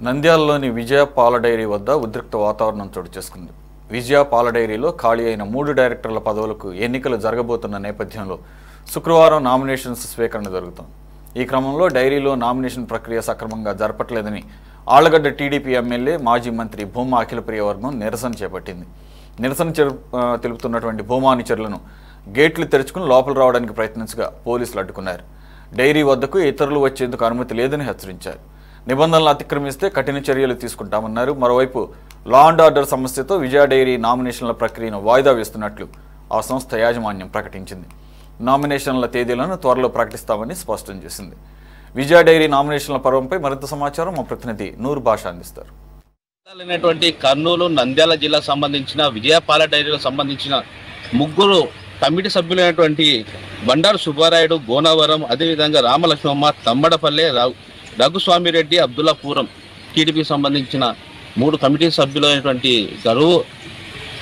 నంద్యాలలోని విజయ పాల డైరీ వద్ద ఉద్రిక్త వాతావరణం చోటు చేసుకుంది. విజయ పాల డైరీలో ఖాళీ అయిన 3 డైరెక్టర్ల పదవులకు ఎన్నికలు జరగబోతున్న నేపథ్యంలో శుక్రవారం నామినేషన్స్ స్వీకరణ జరుగుతోంది. ఈ క్రమంలో డైరీలో నామినేషన్ ప్రక్రియ సక్రమంగా జరపట్లేదని ఆళ్లగడ్డ టీడీపీ ఎమ్మెల్యే మాజీ మంత్రి భూమా అఖిలప్రియ వర్గం నిరసన చేపట్టింది. నిరసన తెలుపుతున్నటువంటి భూమా అనుచరులను గేట్లు తెరుచుకుని లోపల రావడానికి ప్రయత్నించగా పోలీసులు అడ్డుకున్నారు. డైరీ వద్దకు ఇతరులు వచ్చేందుకు అనుమతి లేదని హెచ్చరించారు. నిబంధనలు అతిక్రమిస్తే కఠిన చర్యలు తీసుకుంటామన్నారు. మరోవైపు లా అండ్ ఆర్డర్ సమస్యతో విజయ డైరీ నామినేషన్ల ప్రక్రియను వాయిదా వేస్తున్నట్లు ఆ సంస్థ యాజమాన్యం ప్రకటించింది. నామినేషన్ల తేదీలను త్వరలో ప్రకటిస్తామని స్పష్టం చేసింది. విజయ డైరీ నామినేషన్ల పర్వంపై మరింత సమాచారం మా ప్రతినిధి నూరు భాష అందిస్తారు. కర్నూలు నంద్యాల జిల్లాకు సంబంధించిన విజయ పాల డైరీలకు సంబంధించిన 3 కమిటీ సభ్యులైనటువంటి బండారు సుబ్బారాయుడు, గోనవరం, అదేవిధంగా రామలక్ష్మమ్మ, తమ్మడపల్లె, రఘుస్వామిరెడ్డి, అబ్దుల్లాపురం టీడీపీకి సంబంధించిన 3 కమిటీ సభ్యులైనటువంటి గడువు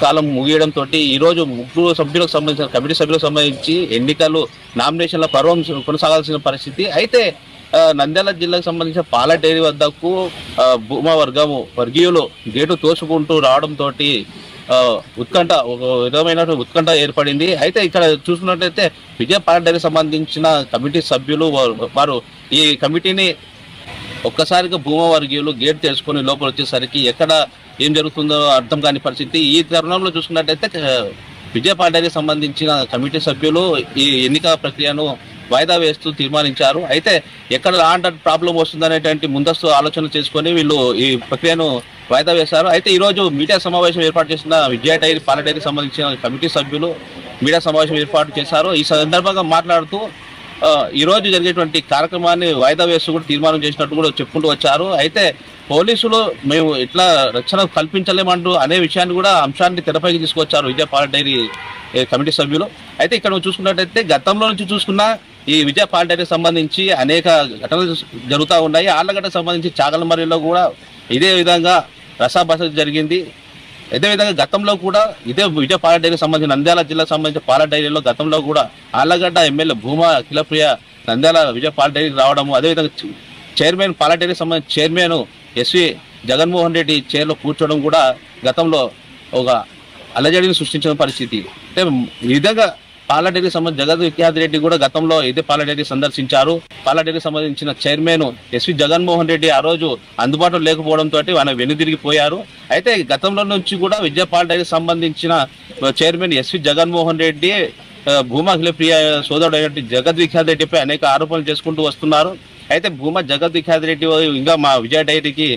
కాలం ముగియడంతో ఈరోజు 3 సభ్యులకు సంబంధించిన కమిటీ సభ్యులకు సంబంధించి ఎన్నికలు నామినేషన్ల పర్వం కొనసాగాల్సిన పరిస్థితి. అయితే నంద్యాల జిల్లాకు సంబంధించిన పాల డైరీ వద్దకు భూమా వర్గీయులు గేటు తోసుకుంటూ రావడంతో ఒక విధమైన ఉత్కంఠ ఏర్పడింది. అయితే ఇక్కడ చూసుకున్నట్లయితే విజయ పాల డైరీకి సంబంధించిన కమిటీ సభ్యులు వారు ఈ కమిటీని ఒక్కసారిగా భూమా వర్గీయులు గేట్ తెలుసుకొని లోపల వచ్చేసరికి ఎక్కడ ఏం జరుగుతుందో అర్థం కాని పరిస్థితి. ఈ తరుణంలో చూసుకున్నట్లయితే విజయ పాల డైరీకి సంబంధించిన కమిటీ సభ్యులు ఈ ఎన్నికల ప్రక్రియను వాయిదా వేస్తూ తీర్మానించారు. అయితే ఎక్కడ లాంటి ప్రాబ్లం వస్తుందనేటువంటి ముందస్తు ఆలోచన చేసుకొని వీళ్ళు ఈ ప్రక్రియను వాయిదా వేశారు. అయితే ఈరోజు మీడియా సమావేశం ఏర్పాటు చేసిన విజయ డైరీ పాల డైరీకి సంబంధించిన కమిటీ సభ్యులు మీడియా సమావేశం ఏర్పాటు చేశారు. ఈ సందర్భంగా మాట్లాడుతూ ఈరోజు జరిగేటువంటి కార్యక్రమాన్ని వాయిదా వేస్తూ కూడా తీర్మానం చేసినట్టు కూడా చెప్పుకుంటూ వచ్చారు. అయితే పోలీసులు మేము ఎట్లా రక్షణ కల్పించలేమంటూ అనే విషయాన్ని కూడా అంశాన్ని తెరపైకి తీసుకొచ్చారు విజయ పాల డైరీ కమిటీ సభ్యులు. అయితే ఇక్కడ చూసుకున్నట్టయితే గతంలో నుంచి చూసుకున్న ఈ విజయ పాల డైరీకి సంబంధించి అనేక ఘటనలు జరుగుతూ ఉన్నాయి. ఆళ్లగడ్డకు సంబంధించి చాగలమర్రిలో కూడా ఇదే విధంగా రసాబస జరిగింది. అదేవిధంగా గతంలో కూడా ఇదే విజయ పాల డైరీకి సంబంధించి నంద్యాల జిల్లాకు సంబంధించిన పాల డైరీలో గతంలో కూడా ఆళ్లగడ్డ ఎమ్మెల్యే భూమా అఖిలప్రియ నంద్యాల విజయ పాల డైరీకి రావడము, అదేవిధంగా చైర్మన్ పాల డైరీకి సంబంధించిన చైర్మన్ ఎస్వి జగన్మోహన్ రెడ్డి చైర్లో కూర్చోవడం కూడా గతంలో ఒక అలజడిని సృష్టించిన పరిస్థితి. అంటే ఈ విధంగా పాల డైరీకి సంబంధించి జగత్ విఖ్యాత్ రెడ్డి కూడా గతంలో ఇదే పాల డైరీ సందర్శించారు. పాల డైరీకి సంబంధించిన చైర్మన్ ఎస్వి జగన్మోహన్ రెడ్డి ఆ రోజు అందుబాటులో లేకపోవడంతో ఆయన వెనుదిరిగిపోయారు. అయితే గతంలో నుంచి కూడా విజయ పాల డైరీకి సంబంధించిన చైర్మన్ ఎస్వి జగన్మోహన్ రెడ్డి భూమా అఖిలప్రియ సోదరుడు అయినటువంటి జగత్ విఖ్యాత్ రెడ్డిపై అనేక ఆరోపణలు చేసుకుంటూ వస్తున్నారు. అయితే భూమా జగత్ విఖ్యాత్ రెడ్డి ఇంకా మా విజయ డైరీకి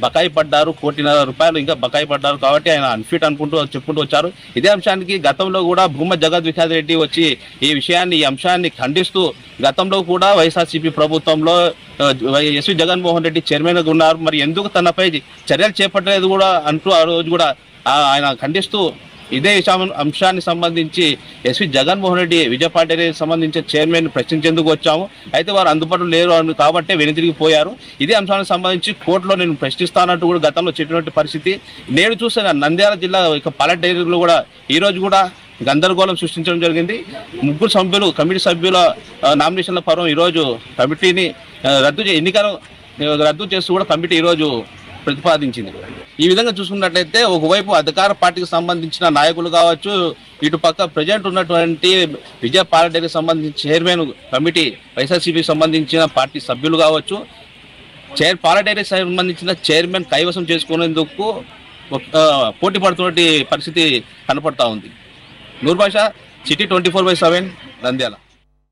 బకాయి పడ్డారు, ₹1.5 కోటి ఇంకా బకాయి పడ్డారు కాబట్టి ఆయన అన్ఫిట్ చెప్పుకుంటూ వచ్చారు. ఇదే అంశానికి గతంలో కూడా భూమా జగత్ విఖ్యాత్ రెడ్డి వచ్చి ఈ అంశాన్ని ఖండిస్తూ గతంలో కూడా వైఎస్ఆర్సీపీ ప్రభుత్వంలో ఎస్వి జగన్మోహన్ రెడ్డి చైర్మన్గా ఉన్నారు, మరి ఎందుకు తనపై చర్యలు చేపట్టలేదు కూడా అంటూ ఆ రోజు కూడా ఆయన ఖండిస్తూ ఇదే అంశాన్ని సంబంధించి ఎస్వి జగన్మోహన్ రెడ్డి విజయ పాల డైరీకి సంబంధించిన చైర్మన్ ప్రశ్నించేందుకు వచ్చాము. అయితే వారు అందుబాటులో లేరు కాబట్టి వెనుతిరిగిపోయారు. ఇదే అంశానికి సంబంధించి కోర్టులో నేను ప్రశ్నిస్తానంటూ కూడా గతంలో చెప్పినటువంటి పరిస్థితి. నేను చూసిన నంద్యాల జిల్లా పాల డైరీలో కూడా ఈరోజు కూడా గందరగోళం సృష్టించడం జరిగింది. 3 సభ్యులు కమిటీ సభ్యుల నామినేషన్ల పర్వం ఈరోజు కమిటీని ఎన్నికలు రద్దు చేస్తూ కూడా కమిటీ ఈరోజు ప్రతిపాదించింది. ఈ విధంగా చూసుకున్నట్లయితే ఒకవైపు అధికార పార్టీకి సంబంధించిన నాయకులు కావచ్చు, ఇటు పక్క ప్రజెంట్ ఉన్నటువంటి విజయ పాల డైరీకి సంబంధించిన చైర్మన్ కమిటీ వైఎస్ఆర్సీపీకి సంబంధించిన పార్టీ సభ్యులు కావచ్చు, పాల డైరీకి సంబంధించిన చైర్మన్ కైవసం చేసుకునేందుకు పోటీ పడుతున్న పరిస్థితి కనపడతా ఉంది. నూర్భాష, సిటీ 24/7 నంద్యాల.